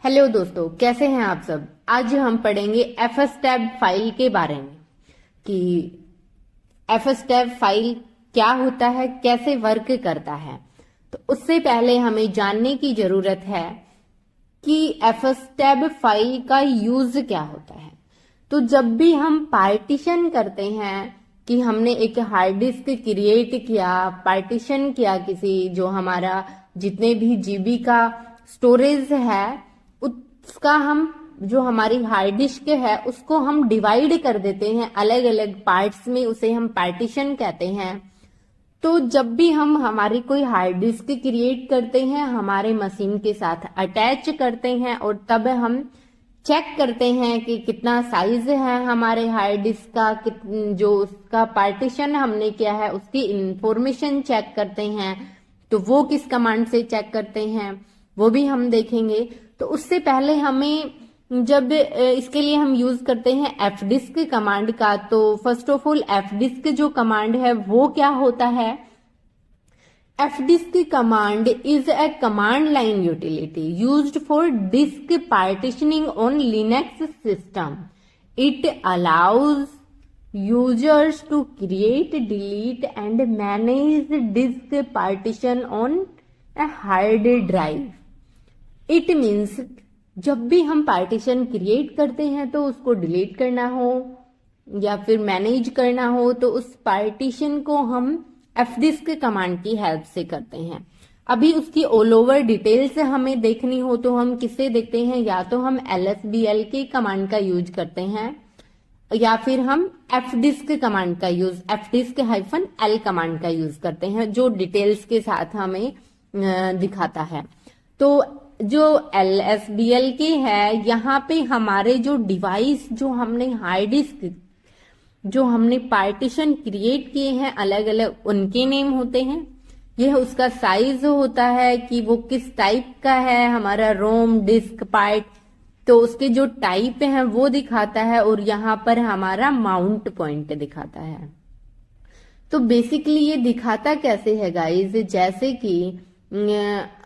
Hello दोस्तों, कैसे हैं आप सब। आज हम पढ़ेंगे fstab फाइल के बारे में कि fstab फाइल क्या होता है, कैसे वर्क करता है। तो उससे पहले हमें जानने की जरूरत है कि fstab फाइल का यूज क्या होता है। तो जब भी हम पार्टीशन करते हैं कि हमने एक हार्ड डिस्क क्रिएट किया, पार्टीशन किया किसी, जो हमारा जितने भी जीबी का स्टोरेज है उसका हम, जो हमारी हार्ड डिस्क है उसको हम डिवाइड कर देते हैं अलग अलग पार्ट्स में, उसे हम पार्टीशन कहते हैं। तो जब भी हम हमारी कोई हार्ड डिस्क क्रिएट करते हैं, हमारे मशीन के साथ अटैच करते हैं और तब हम चेक करते हैं कि कितना साइज है हमारे हार्ड डिस्क का, जो उसका पार्टीशन हमने किया है उसकी इंफॉर्मेशन चेक करते हैं। तो वो किस कमांड से चेक करते हैं वो भी हम देखेंगे। तो उससे पहले हमें, जब इसके लिए हम यूज करते हैं fdisk कमांड का, तो फर्स्ट ऑफ ऑल fdisk जो कमांड है वो क्या होता है। fdisk command is a command line utility used for disk partitioning on Linux system. It allows users to create, delete and manage disk partition on a hard drive. It means जब भी हम partition create करते हैं तो उसको delete करना हो या फिर मैनेज करना हो तो उस पार्टीशन को हम fdisk कमांड की हेल्प से करते हैं। अभी उसकी ऑल ओवर डिटेल्स हमें देखनी हो तो हम किससे देखते हैं, या तो हम lsbl के कमांड का यूज करते हैं या फिर हम fdisk कमांड का यूज, fdisk-l कमांड का यूज करते हैं, जो डिटेल्स के साथ हमें दिखाता है। तो जो lsbl के है, यहाँ पे हमारे जो डिवाइस, जो हमने हार्ड डिस्क, जो हमने पार्टीशन क्रिएट किए हैं अलग अलग, उनके नेम होते हैं। यह उसका साइज होता है कि वो किस टाइप का है, हमारा रोम, डिस्क, पार्ट, तो उसके जो टाइप हैं वो दिखाता है और यहाँ पर हमारा माउंट पॉइंट दिखाता है। तो बेसिकली ये दिखाता कैसे है गाइज, जैसे कि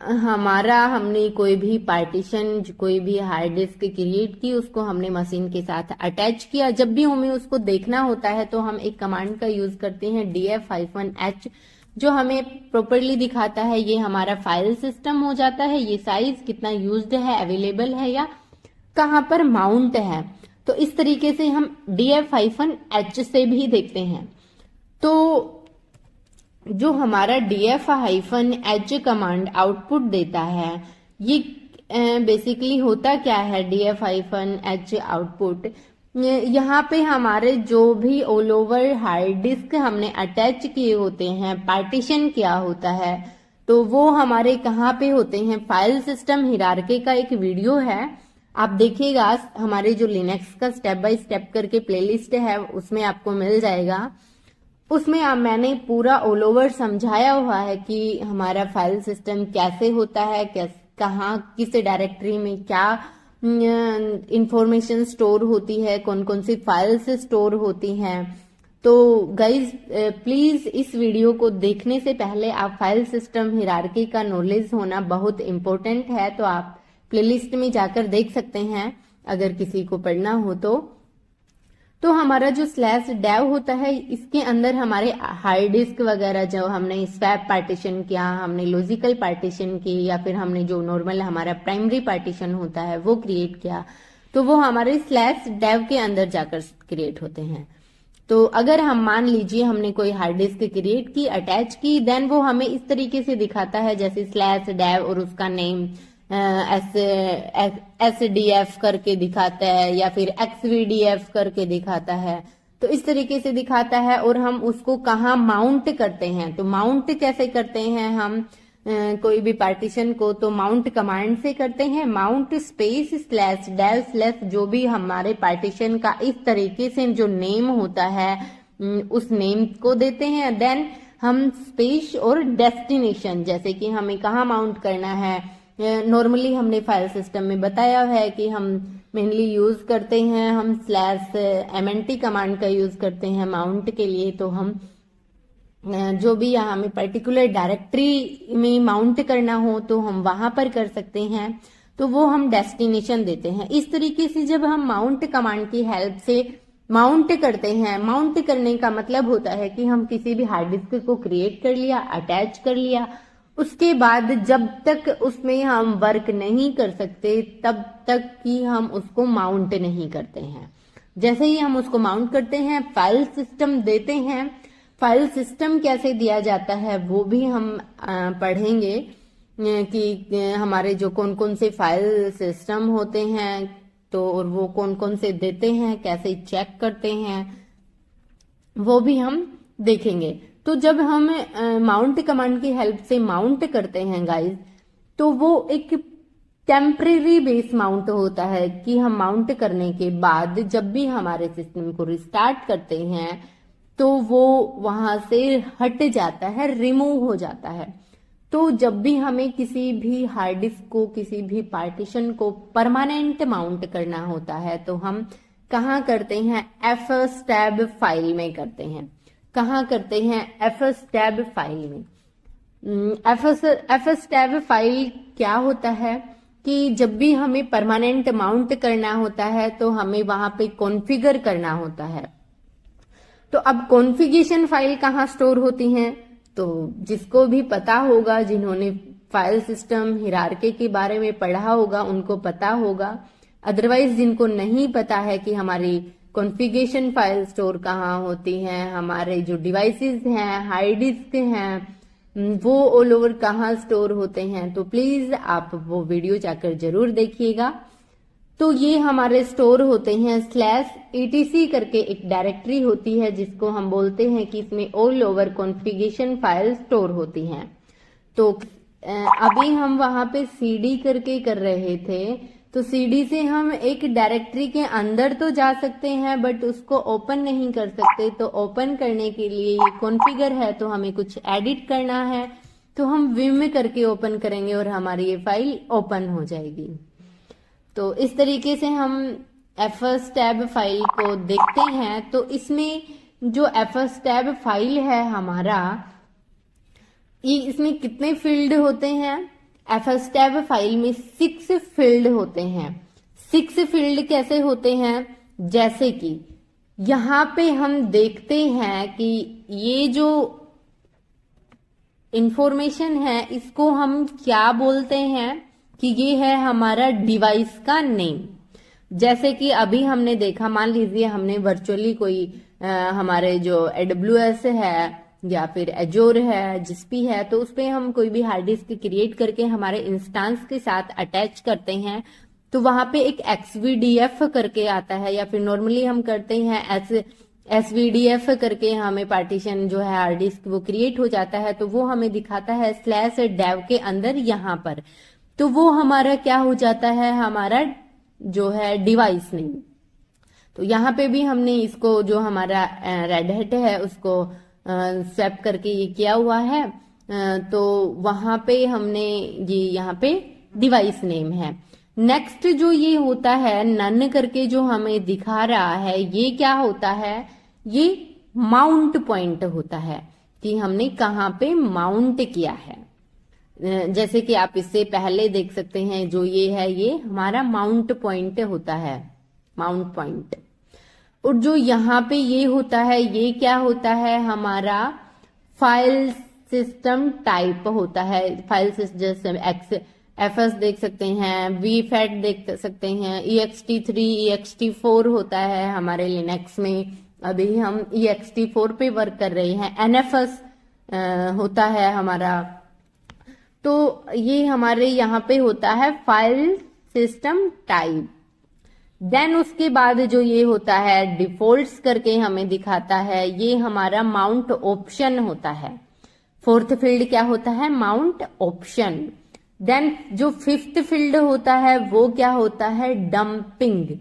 हमारा, हमने कोई भी पार्टीशन, कोई भी हार्ड डिस्क क्रिएट की, उसको हमने मशीन के साथ अटैच किया। जब भी हमें उसको देखना होता है तो हम एक कमांड का यूज करते हैं df-h, जो हमें प्रॉपरली दिखाता है ये हमारा फाइल सिस्टम हो जाता है, ये साइज कितना यूज्ड है, अवेलेबल है या कहाँ पर माउंट है। तो इस तरीके से हम df-h से भी देखते हैं। तो जो हमारा df-h कमांड आउटपुट देता है, ये बेसिकली होता क्या है df-h आउटपुट, यहाँ पे हमारे जो भी ऑल ओवर हार्ड डिस्क हमने अटैच किए होते हैं, पार्टीशन किया होता है, तो वो हमारे कहाँ पे होते हैं। फाइल सिस्टम हिरार्की का एक वीडियो है, आप देखिएगा, हमारे जो लिनक्स का स्टेप बाय स्टेप करके प्लेलिस्ट है उसमें आपको मिल जाएगा। उसमें मैंने पूरा ऑल ओवर समझाया हुआ है कि हमारा फाइल सिस्टम कैसे होता है, कहाँ किस डायरेक्टरी में क्या इंफॉर्मेशन स्टोर होती है, कौन कौन सी फाइल्स स्टोर होती हैं। तो गाइज प्लीज इस वीडियो को देखने से पहले आप फाइल सिस्टम हिरार्की का नॉलेज होना बहुत इम्पोर्टेंट है, तो आप प्लेलिस्ट में जाकर देख सकते हैं अगर किसी को पढ़ना हो तो हमारा जो /dev होता है, इसके अंदर हमारे हार्ड डिस्क वगैरह जो हमने स्वैप पार्टीशन किया, हमने लॉजिकल पार्टीशन की, या फिर हमने जो नॉर्मल हमारा प्राइमरी पार्टीशन होता है वो क्रिएट किया, तो वो हमारे /dev के अंदर जाकर क्रिएट होते हैं। तो अगर हम मान लीजिए हमने कोई हार्ड डिस्क क्रिएट की, अटैच की, देन वो हमें इस तरीके से दिखाता है, जैसे /dev और उसका नेम SDF करके दिखाता है या फिर XVDF करके दिखाता है। तो इस तरीके से दिखाता है और हम उसको कहाँ माउंट करते हैं। तो माउंट कैसे करते हैं हम कोई भी पार्टीशन को, तो माउंट कमांड से करते हैं, माउंट स्पेस /dev/ जो भी हमारे पार्टीशन का इस तरीके से जो नेम होता है उस नेम को देते हैं। देन हम स्पेस और डेस्टिनेशन, जैसे कि हमें कहाँ माउंट करना है, नॉर्मली हमने फाइल सिस्टम में बताया है कि हम मेनली यूज करते हैं, हम /mnt कमांड का यूज करते हैं माउंट के लिए। तो हम जो भी यहाँ हमें पर्टिकुलर डायरेक्टरी में माउंट करना हो तो हम वहां पर कर सकते हैं। तो वो हम डेस्टिनेशन देते हैं। इस तरीके से जब हम माउंट कमांड की हेल्प से माउंट करते हैं, माउंट करने का मतलब होता है कि हम किसी भी हार्ड डिस्क को क्रिएट कर लिया, अटैच कर लिया, उसके बाद जब तक उसमें हम वर्क नहीं कर सकते तब तक कि हम उसको माउंट नहीं करते हैं। जैसे ही हम उसको माउंट करते हैं, फाइल सिस्टम देते हैं। फाइल सिस्टम कैसे दिया जाता है वो भी हम पढ़ेंगे कि हमारे जो कौन कौन से फाइल सिस्टम होते हैं, तो और वो कौन कौन से देते हैं, कैसे चेक करते हैं, वो भी हम देखेंगे। तो जब हम माउंट कमांड की हेल्प से माउंट करते हैं गाइस, तो वो एक टेम्परेरी बेस माउंट होता है कि हम माउंट करने के बाद जब भी हमारे सिस्टम को रिस्टार्ट करते हैं तो वो वहां से हट जाता है, रिमूव हो जाता है। तो जब भी हमें किसी भी हार्ड डिस्क को, किसी भी पार्टीशन को परमानेंट माउंट करना होता है तो हम कहाँ करते हैं? एफएस टैब फाइल में करते हैं। कहाँ करते हैं? एफएस टैब फाइल में। एफएस टैब फाइल क्या होता है कि जब भी हमें परमानेंट माउंट करना होता है तो हमें वहां पे कॉन्फ़िगर करना होता है। तो अब कॉन्फ़िगरेशन फाइल कहाँ स्टोर होती हैं? तो जिसको भी पता होगा, जिन्होंने फाइल सिस्टम हिरार्की के बारे में पढ़ा होगा उनको पता होगा। अदरवाइज जिनको नहीं पता है कि हमारी कॉन्फ़िगरेशन फाइल स्टोर कहाँ होती हैं, हमारे जो डिवाइसेस हैं, हार्ड डिस्क हैं, वो ऑल ओवर कहाँ स्टोर होते हैं, तो प्लीज आप वो वीडियो जाकर जरूर देखिएगा। तो ये हमारे स्टोर होते हैं /etc करके एक डायरेक्टरी होती है जिसको हम बोलते हैं कि इसमें all over configuration file store होती हैं। तो अभी हम वहां पे cd करके कर रहे थे, तो cd से हम एक डायरेक्टरी के अंदर तो जा सकते हैं बट उसको ओपन नहीं कर सकते। तो ओपन करने के लिए ये कॉन्फ़िगर है तो हमें कुछ एडिट करना है, तो हम विम करके ओपन करेंगे और हमारी ये फाइल ओपन हो जाएगी। तो इस तरीके से हम एफएस टैब फाइल को देखते हैं। तो इसमें जो एफएस टैब फाइल है हमारा, ये इसमें कितने फील्ड होते हैं? एफएस टैब फाइल में 6 फील्ड होते हैं। 6 फील्ड कैसे होते हैं? जैसे कि यहाँ पे हम देखते हैं कि ये जो इंफॉर्मेशन है इसको हम क्या बोलते हैं कि ये है हमारा डिवाइस का नेम। जैसे कि अभी हमने देखा, मान लीजिए हमने वर्चुअली कोई हमारे जो AWS है या फिर एजोर है, जिसपी है, तो उस पे हम कोई भी हार्ड डिस्क क्रिएट करके हमारे इंस्टेंस के साथ अटैच करते हैं तो वहां पे एक XVDF करके आता है, या फिर नॉर्मली हम करते हैं SVDF करके हमें पार्टीशन जो है हार्ड डिस्क वो क्रिएट हो जाता है। तो वो हमें दिखाता है /dev के अंदर यहाँ पर। तो वो हमारा क्या हो जाता है? हमारा जो है डिवाइस नेम। तो यहाँ पे भी हमने इसको जो हमारा रेड हैट है उसको स्वैप करके ये किया हुआ है। तो वहां पे हमने ये यहाँ पे डिवाइस नेम है। नेक्स्ट जो ये होता है नन करके जो हमें दिखा रहा है, ये क्या होता है? ये माउंट पॉइंट होता है कि हमने कहाँ पे माउंट किया है। जैसे कि आप इससे पहले देख सकते हैं, जो ये है ये हमारा माउंट पॉइंट होता है, माउंट पॉइंट। और जो यहाँ पे ये होता है, ये क्या होता है? हमारा फाइल सिस्टम टाइप होता है। फाइल सिस्टम एफएस देख सकते हैं, वीफैट देख सकते हैं, ext3 ext4 होता है हमारे लिनक्स में। अभी हम ext4 पे वर्क कर रहे हैं। एनएफएस होता है हमारा। तो ये हमारे यहाँ पे होता है फाइल सिस्टम टाइप। देन उसके बाद जो ये होता है डिफॉल्ट्स करके हमें दिखाता है, ये हमारा माउंट ऑप्शन होता है। 4th फील्ड क्या होता है? Mount option. देन जो 5th फील्ड होता है वो क्या होता है? डंपिंग।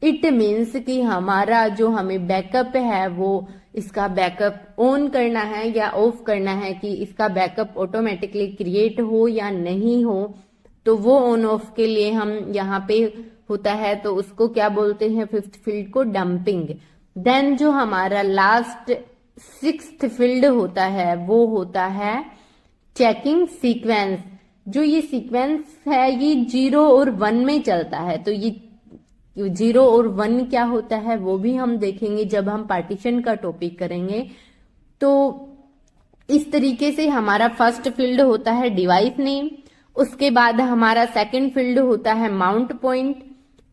इट मीन्स कि हमारा जो हमें बैकअप है वो इसका बैकअप ऑन करना है या ऑफ करना है, कि इसका बैकअप ऑटोमेटिकली क्रिएट हो या नहीं हो। तो वो ऑन ऑफ के लिए हम यहाँ पे होता है, तो उसको क्या बोलते हैं? 5th फील्ड को डंपिंग। देन जो हमारा लास्ट 6th फील्ड होता है वो होता है चेकिंग सीक्वेंस। जो ये सीक्वेंस है ये 0 और 1 में चलता है। तो ये 0 और 1 क्या होता है वो भी हम देखेंगे जब हम पार्टीशन का टॉपिक करेंगे। तो इस तरीके से हमारा फर्स्ट फील्ड होता है डिवाइस नेम, उसके बाद हमारा सेकंड फील्ड होता है माउंट पॉइंट,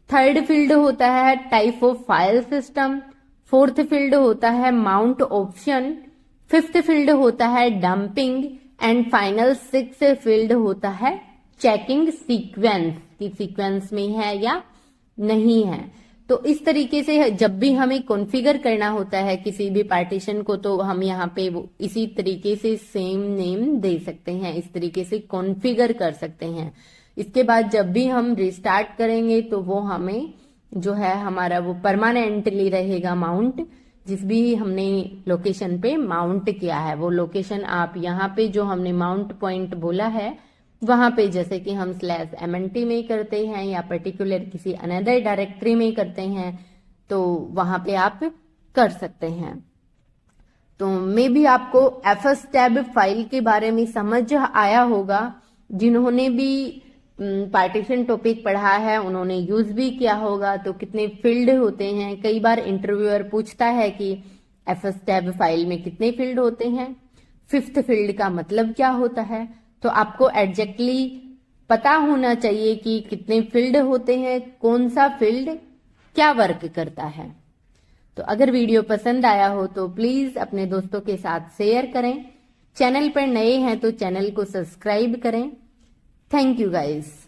थर्ड फील्ड होता है type of file system, fourth field होता है माउंट ऑप्शन, फिफ्थ फील्ड होता है dumping and final sixth field होता है चेकिंग सीक्वेंस की सीक्वेंस में है या नहीं है। तो इस तरीके से जब भी हमें कॉन्फ़िगर करना होता है किसी भी पार्टीशन को तो हम यहाँ पे वो इसी तरीके से सेम नेम दे सकते हैं, इस तरीके से कॉन्फ़िगर कर सकते हैं। इसके बाद जब भी हम रिस्टार्ट करेंगे तो वो हमें जो है हमारा वो परमानेंटली रहेगा माउंट, जिस भी हमने लोकेशन पे माउंट किया है वो लोकेशन आप यहाँ पे जो हमने माउंट पॉइंट बोला है वहां पे, जैसे कि हम /MNT में करते हैं या पर्टिकुलर किसी अनदर डायरेक्टरी में करते हैं तो वहां पे आप कर सकते हैं। तो मे भी आपको fstab फाइल के बारे में समझ आया होगा। जिन्होंने भी पार्टीशन टॉपिक पढ़ा है उन्होंने यूज भी किया होगा। तो कितने फील्ड होते हैं, कई बार इंटरव्यूअर पूछता है कि fstab फाइल में कितने फील्ड होते हैं, फिफ्थ फील्ड का मतलब क्या होता है। तो आपको एग्जैक्टली पता होना चाहिए कि कितने फील्ड होते हैं, कौन सा फील्ड क्या वर्क करता है। तो अगर वीडियो पसंद आया हो तो प्लीज अपने दोस्तों के साथ शेयर करें। चैनल पर नए हैं तो चैनल को सब्सक्राइब करें। Thank you guys.